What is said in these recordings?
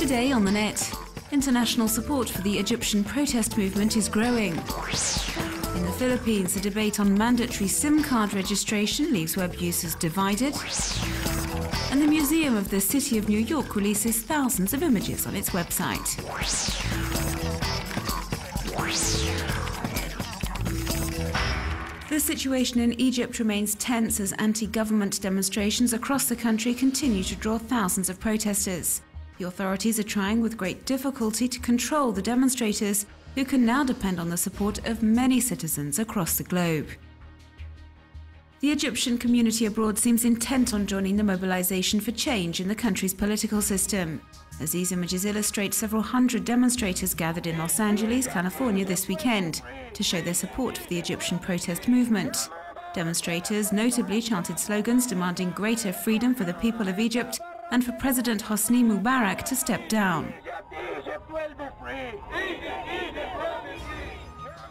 Today on the net, international support for the Egyptian protest movement is growing. In the Philippines, a debate on mandatory SIM card registration leaves web users divided. And the Museum of the City of New York releases thousands of images on its website. The situation in Egypt remains tense as anti-government demonstrations across the country continue to draw thousands of protesters. The authorities are trying with great difficulty to control the demonstrators, who can now depend on the support of many citizens across the globe. The Egyptian community abroad seems intent on joining the mobilization for change in the country's political system, as these images illustrate several hundred demonstrators gathered in Los Angeles, California this weekend to show their support for the Egyptian protest movement. Demonstrators notably chanted slogans demanding greater freedom for the people of Egypt and for President Hosni Mubarak to step down.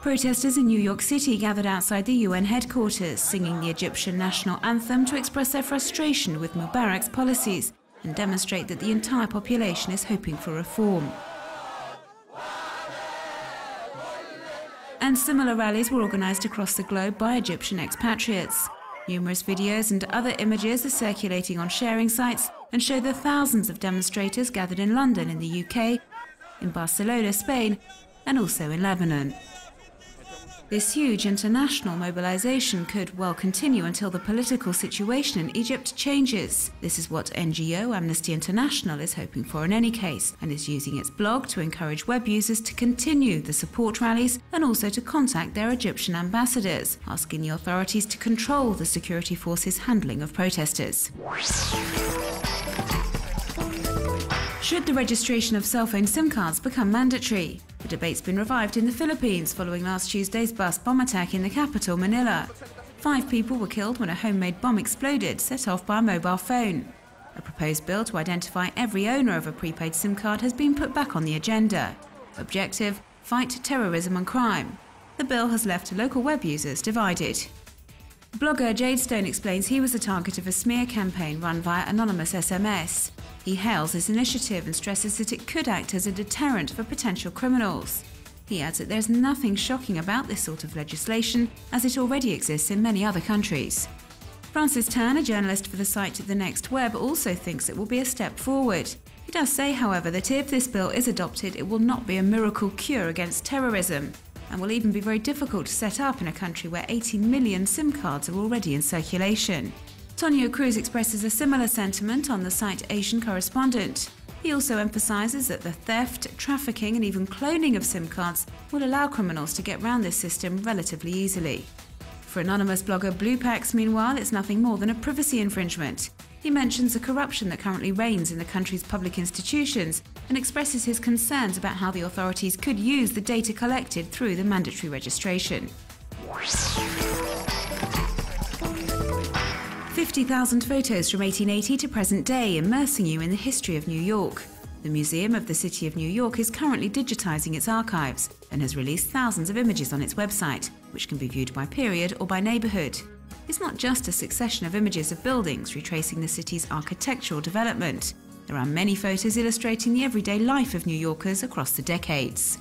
Protesters in New York City gathered outside the UN headquarters, singing the Egyptian national anthem to express their frustration with Mubarak's policies and demonstrate that the entire population is hoping for reform. And similar rallies were organized across the globe by Egyptian expatriates. Numerous videos and other images are circulating on sharing sites and show the thousands of demonstrators gathered in London in the UK, in Barcelona, Spain, and also in Lebanon. This huge international mobilization could well continue until the political situation in Egypt changes. This is what NGO Amnesty International is hoping for in any case, and is using its blog to encourage web users to continue the support rallies and also to contact their Egyptian ambassadors, asking the authorities to control the security forces' handling of protesters. Should the registration of cell phone SIM cards become mandatory? The debate's been revived in the Philippines following last Tuesday's bus bomb attack in the capital, Manila. 5 people were killed when a homemade bomb exploded, set off by a mobile phone. A proposed bill to identify every owner of a prepaid SIM card has been put back on the agenda. Objective: fight terrorism and crime. The bill has left local web users divided. Blogger Jadestone explains he was the target of a smear campaign run via anonymous SMS. He hails this initiative and stresses that it could act as a deterrent for potential criminals. He adds that there's nothing shocking about this sort of legislation, as it already exists in many other countries. Francis Tan, a journalist for the site The Next Web, also thinks it will be a step forward. He does say, however, that if this bill is adopted, it will not be a miracle cure against terrorism, and will even be very difficult to set up in a country where 80 million SIM cards are already in circulation. Tonio Cruz expresses a similar sentiment on the site Asian Correspondent. He also emphasizes that the theft, trafficking and even cloning of SIM cards will allow criminals to get around this system relatively easily. For anonymous blogger Bluepax, meanwhile, it's nothing more than a privacy infringement. He mentions the corruption that currently reigns in the country's public institutions and expresses his concerns about how the authorities could use the data collected through the mandatory registration. 50,000 photos from 1880 to present day, immersing you in the history of New York. The Museum of the City of New York is currently digitizing its archives and has released thousands of images on its website, which can be viewed by period or by neighborhood. It's not just a succession of images of buildings retracing the city's architectural development. There are many photos illustrating the everyday life of New Yorkers across the decades.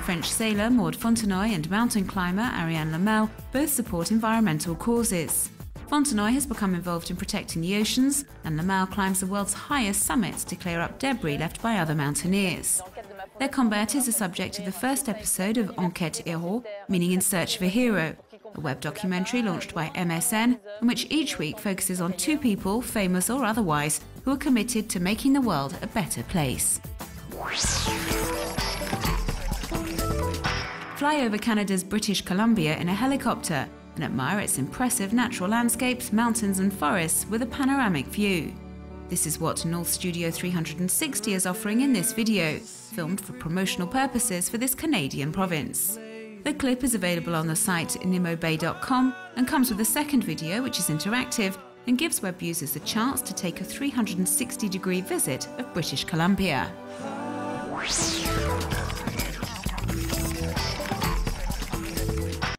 French sailor Maud Fontenoy and mountain climber Ariane Lamel both support environmental causes. Fontenoy has become involved in protecting the oceans, and Lamel climbs the world's highest summits to clear up debris left by other mountaineers. Their combat is the subject of the first episode of Enquête Héros, meaning In Search of a Hero, a web documentary launched by MSN, in which each week focuses on 2 people, famous or otherwise, who are committed to making the world a better place. Fly over Canada's British Columbia in a helicopter and admire its impressive natural landscapes, mountains and forests with a panoramic view. This is what North Studio 360 is offering in this video, filmed for promotional purposes for this Canadian province. The clip is available on the site nimobay.com and comes with a second video which is interactive and gives web users the chance to take a 360-degree visit of British Columbia.